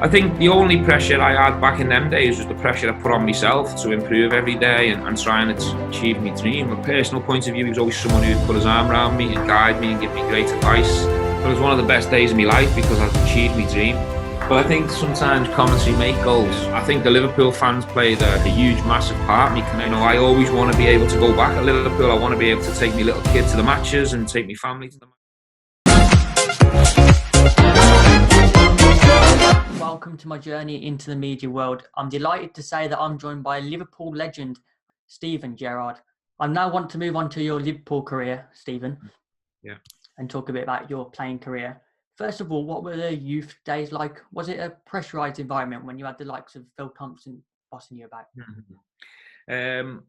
I think the only pressure I had back in them days was the pressure I put on myself to improve every day and try and achieve my dream. From a personal point of view, he was always someone who'd put his arm around me and guide me and give me great advice. But it was one of the best days of my life because I'd achieved my dream. But I think sometimes commentary make goals. I think the Liverpool fans played a huge, massive part in me. I always want to be able to go back at Liverpool. I want to be able to take my little kid to the matches and take my family to the matches. Welcome to my journey into the media world. I'm delighted to say that I'm joined by Liverpool legend, Steven Gerrard. I now want to move on to your Liverpool career, Steven. Yeah. And talk a bit about your playing career. First of all, what were the youth days like? Was it a pressurised environment when you had the likes of Phil Thompson bossing you about?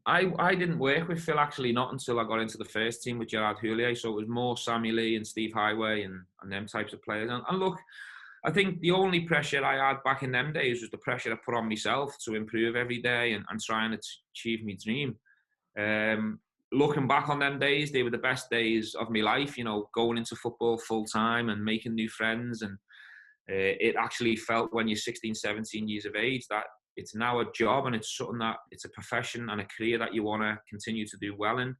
I didn't work with Phil, actually, not until I got into the first team with Gerard Houllier. So it was more Sammy Lee and Steve Highway and them types of players. And look, I think the only pressure I had back in them days was the pressure I put on myself to improve every day and try and achieve my dream. Looking back on them days, they were the best days of my life, going into football full time and making new friends. And it actually felt when you're 16, 17 years of age that it's now a job and it's something that it's a profession and a career that you want to continue to do well in.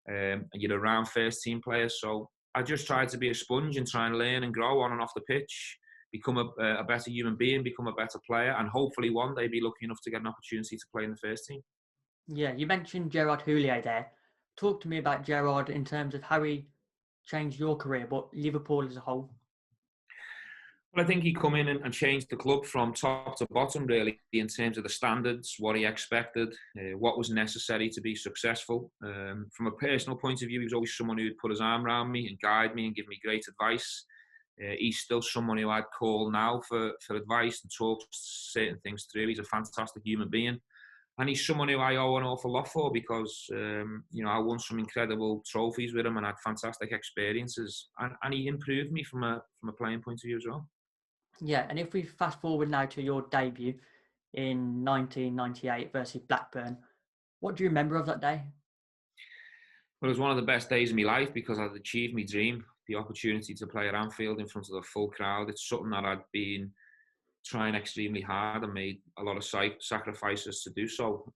And you're around first team players. So I just tried to be a sponge and try and learn and grow on and off the pitch, become a better human being, become a better player, and hopefully one day be lucky enough to get an opportunity to play in the first team. Yeah, you mentioned Gerard Houllier there. Talk to me about Gerard in terms of how he changed your career, but Liverpool as a whole. Well, I think he come in and changed the club from top to bottom, really, in terms of the standards, what he expected, what was necessary to be successful. From a personal point of view, he was always someone who'd put his arm around me and guide me and give me great advice. He's still someone who I'd call now for advice and talk certain things through. He's a fantastic human being. And he's someone who I owe an awful lot for because, I won some incredible trophies with him and had fantastic experiences. And he improved me from a playing point of view as well. Yeah, and if we fast forward now to your debut in 1998 versus Blackburn, what do you remember of that day? Well, it was one of the best days of my life because I'd achieved my dream, the opportunity to play at Anfield in front of the full crowd. It's something that I'd been trying extremely hard and made a lot of sacrifices to do so.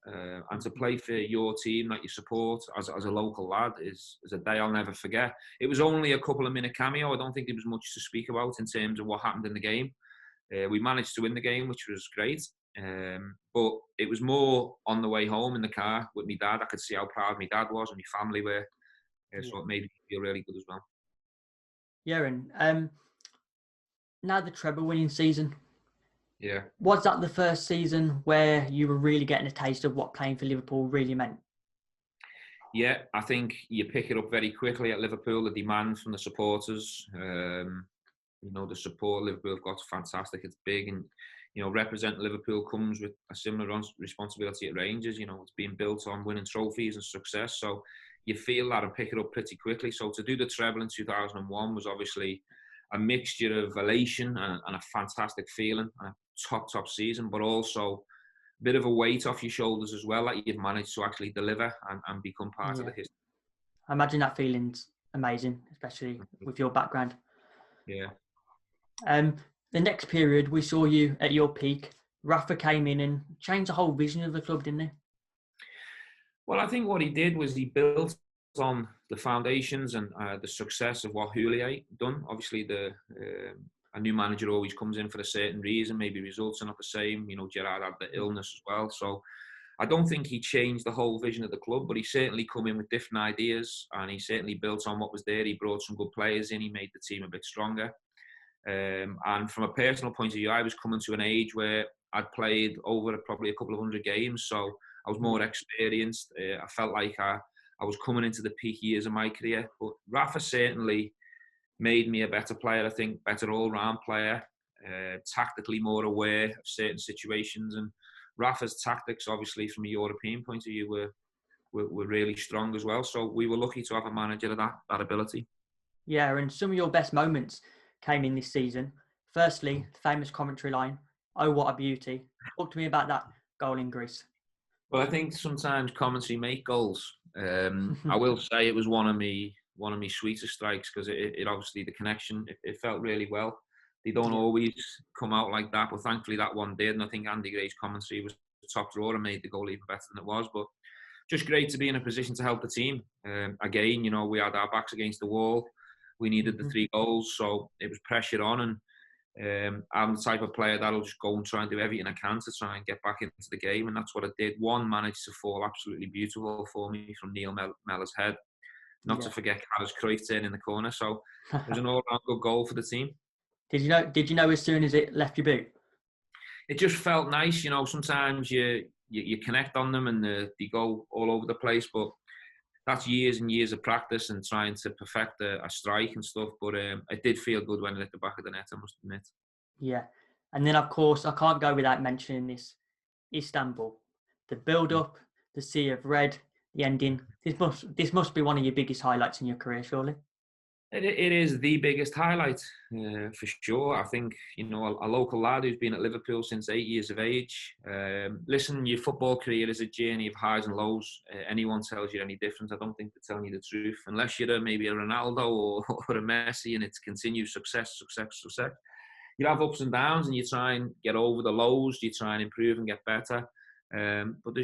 And to play for your team that you support as a local lad is a day I'll never forget. It was only a couple of minute cameo. I don't think there was much to speak about in terms of what happened in the game. We managed to win the game, which was great. But it was more on the way home in the car with my dad. I could see how proud my dad was and my family were. So it made me feel really good as well. Yeah, and now the treble winning season. Yeah. Was that the first season where you were really getting a taste of what playing for Liverpool really meant? Yeah, I think you pick it up very quickly at Liverpool, the demand from the supporters. The support Liverpool have got is fantastic. It's big and, representing Liverpool comes with a similar responsibility at Rangers. It's being built on winning trophies and success. So you feel that and pick it up pretty quickly. So to do the treble in 2001 was obviously a mixture of elation and a fantastic feeling, and a top season, but also a bit of a weight off your shoulders as well that you've managed to actually deliver and become part of the history. I imagine that feeling's amazing, especially with your background. Yeah. The next period, we saw you at your peak. Rafa came in and changed the whole vision of the club, didn't he? Well, I think what he did was he built on the foundations and the success of what Houllier done. Obviously, a new manager always comes in for a certain reason. Maybe results are not the same. Gerrard had the illness as well. So I don't think he changed the whole vision of the club, but he certainly come in with different ideas and he certainly built on what was there. He brought some good players in. He made the team a bit stronger. And from a personal point of view, I was coming to an age where I'd played over probably a couple of hundred games. So I was more experienced. I felt like I was coming into the peak years of my career. But Rafa certainly made me a better player, I think, better all-round player, tactically more aware of certain situations. And Rafa's tactics, obviously, from a European point of view, were really strong as well. So we were lucky to have a manager of that ability. Yeah, and some of your best moments came in this season. Firstly, the famous commentary line, "Oh, what a beauty." Talk to me about that goal in Greece. Well, I think sometimes commentary make goals. I will say it was one of my sweetest strikes because it obviously the connection, it felt really well. They don't always come out like that, but thankfully that one did. And I think Andy Gray's commentary was top drawer and made the goal even better than it was. But just great to be in a position to help the team. Again, we had our backs against the wall. We needed the 3 goals, so it was pressure on. And I'm the type of player that'll just go and try and do everything I can to try and get back into the game. And that's what I did. One managed to fall absolutely beautiful for me from Neil Mellor's head. Not to forget Carlos Cruyff turn in the corner. So it was an all-round good goal for the team. Did you know as soon as it left your boot? It just felt nice. Sometimes you connect on them and they go all over the place, but that's years and years of practice and trying to perfect a strike and stuff. But it did feel good when it hit the back of the net, I must admit. Yeah. And then, of course, I can't go without mentioning this. Istanbul. The build-up, the sea of red, the ending. This must be one of your biggest highlights in your career, surely? It is the biggest highlight, for sure. I think, a local lad who's been at Liverpool since 8 years of age. Listen, your football career is a journey of highs and lows. Anyone tells you any different, I don't think they're telling you the truth. Unless you're maybe a Ronaldo or a Messi and it's continued success. You have ups and downs and you try and get over the lows. You try and improve and get better. But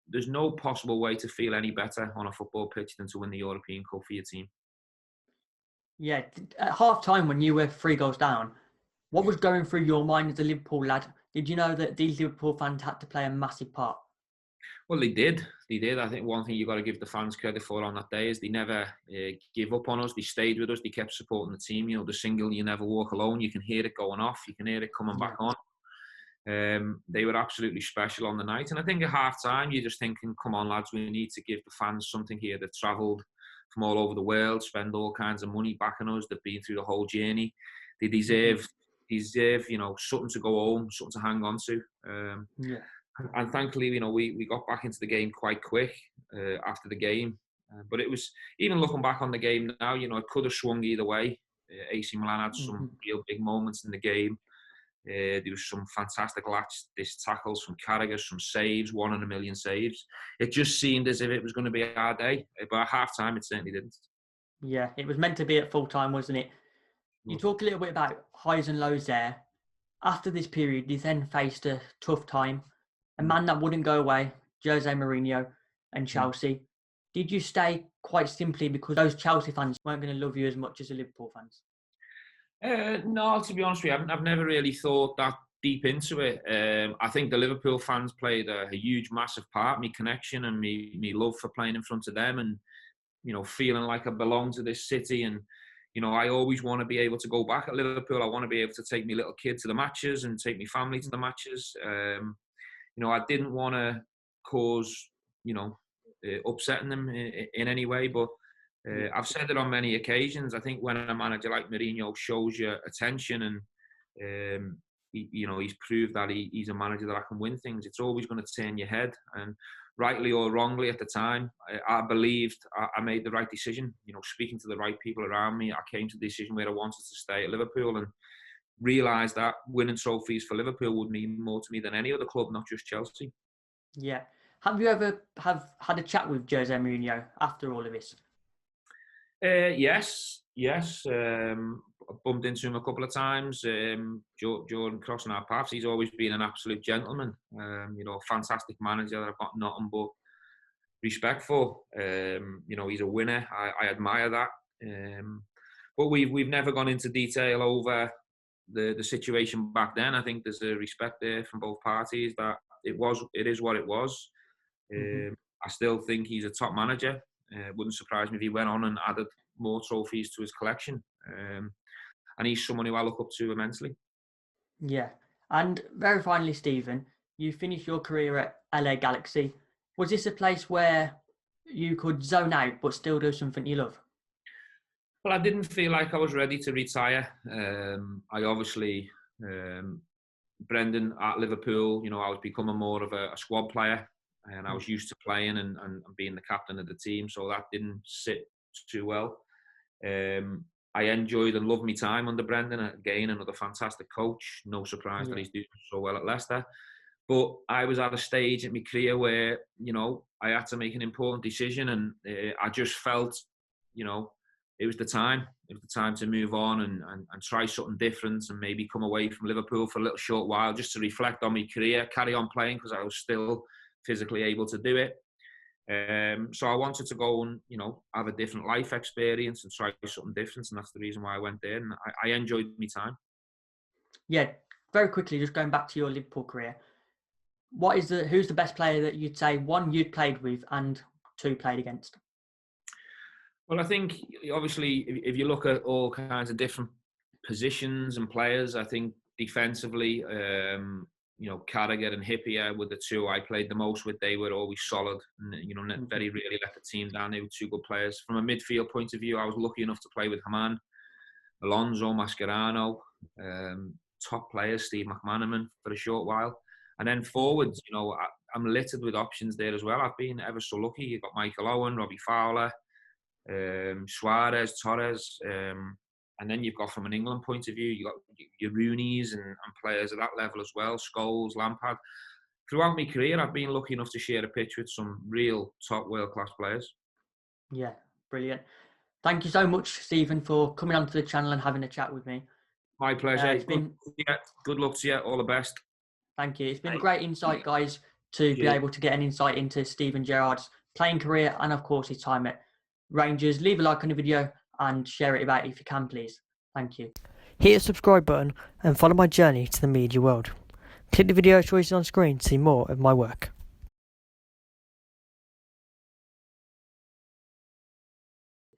there's no possible way to feel any better on a football pitch than to win the European Cup for your team. Yeah, at half-time when you were 3 goals down, what was going through your mind as a Liverpool lad? Did you know that these Liverpool fans had to play a massive part? Well, they did. I think one thing you've got to give the fans credit for on that day is they never give up on us. They stayed with us. They kept supporting the team. The single, you never walk alone. You can hear it going off. You can hear it coming back on. They were absolutely special on the night. And I think at half-time, you're just thinking, come on, lads, we need to give the fans something here. They've travelled from all over the world, spend all kinds of money backing us. They've been through the whole journey. They deserve something to go home, something to hang on to. And thankfully, we got back into the game quite quick after the game. But it was, even looking back on the game now, it could have swung either way. AC Milan had some real big moments in the game. There was some fantastic last-ditch tackles from Carragher, some saves, 1 in a million saves. It just seemed as if it was going to be our day, but at half-time it certainly didn't. Yeah, it was meant to be at full-time, wasn't it? You talk a little bit about highs and lows there. After this period, you then faced a tough time. A man that wouldn't go away, Jose Mourinho and Chelsea. Did you stay quite simply because those Chelsea fans weren't going to love you as much as the Liverpool fans? No, to be honest with you, I've never really thought that deep into it. I think the Liverpool fans played a huge, massive part. Me connection and me love for playing in front of them, and feeling like I belong to this city. And I always want to be able to go back at Liverpool. I want to be able to take my little kid to the matches and take my family to the matches. I didn't want to cause upsetting them in any way, but. I've said it on many occasions. I think when a manager like Mourinho shows you attention and he's proved that he's a manager that can win things, it's always going to turn your head. And rightly or wrongly at the time, I believed I made the right decision. Speaking to the right people around me, I came to the decision where I wanted to stay at Liverpool and realised that winning trophies for Liverpool would mean more to me than any other club, not just Chelsea. Yeah. Have you ever had a chat with Jose Mourinho after all of this? Yes. I bumped into him a couple of times during crossing our paths. He's always been an absolute gentleman. A fantastic manager that I've got nothing but respect for. He's a winner. I admire that. But we've never gone into detail over the situation back then. I think there's a respect there from both parties that it is what it was. I still think he's a top manager. Wouldn't surprise me if he went on and added more trophies to his collection. And he's someone who I look up to immensely. Yeah. And very finally, Steven, you finished your career at LA Galaxy. Was this a place where you could zone out but still do something you love? Well, I didn't feel like I was ready to retire. I obviously, Brendan at Liverpool, I was becoming more of a squad player. And I was used to playing and being the captain of the team, so that didn't sit too well. I enjoyed and loved my time under Brendan. Again, another fantastic coach. No surprise that he's doing so well at Leicester. But I was at a stage in my career where, I had to make an important decision, and I just felt, it was the time. It was the time to move on and try something different, and maybe come away from Liverpool for a little short while just to reflect on my career, carry on playing because I was still physically able to do it. So I wanted to go and, have a different life experience and try something different, and that's the reason why I went there. And I enjoyed my time. Yeah, very quickly, just going back to your Liverpool career, who's the best player that you'd say, one, you'd played with, and two, played against? Well, I think obviously if you look at all kinds of different positions and players, I think defensively, Carragher and Hippier were the two I played the most with. They were always solid and, very rarely let the team down. They were two good players. From a midfield point of view, I was lucky enough to play with Haman, Alonso, Mascherano, top players, Steve McManaman for a short while. And then forwards, I'm littered with options there as well. I've been ever so lucky. You've got Michael Owen, Robbie Fowler, Suarez, Torres, and then you've got, from an England point of view, you've got your Rooneys and players at that level as well, Scholes, Lampard. Throughout my career, I've been lucky enough to share a pitch with some real top world-class players. Yeah, brilliant. Thank you so much, Stephen, for coming onto the channel and having a chat with me. My pleasure. Good luck to you. All the best. Thank you. It's been great insight, guys, to be able to get an insight into Steven Gerrard's playing career and, of course, his time at Rangers. Leave a like on the video and share it about if you can, please. Thank you. Hit the subscribe button and follow my journey to the media world. Click the video choices on screen to see more of my work.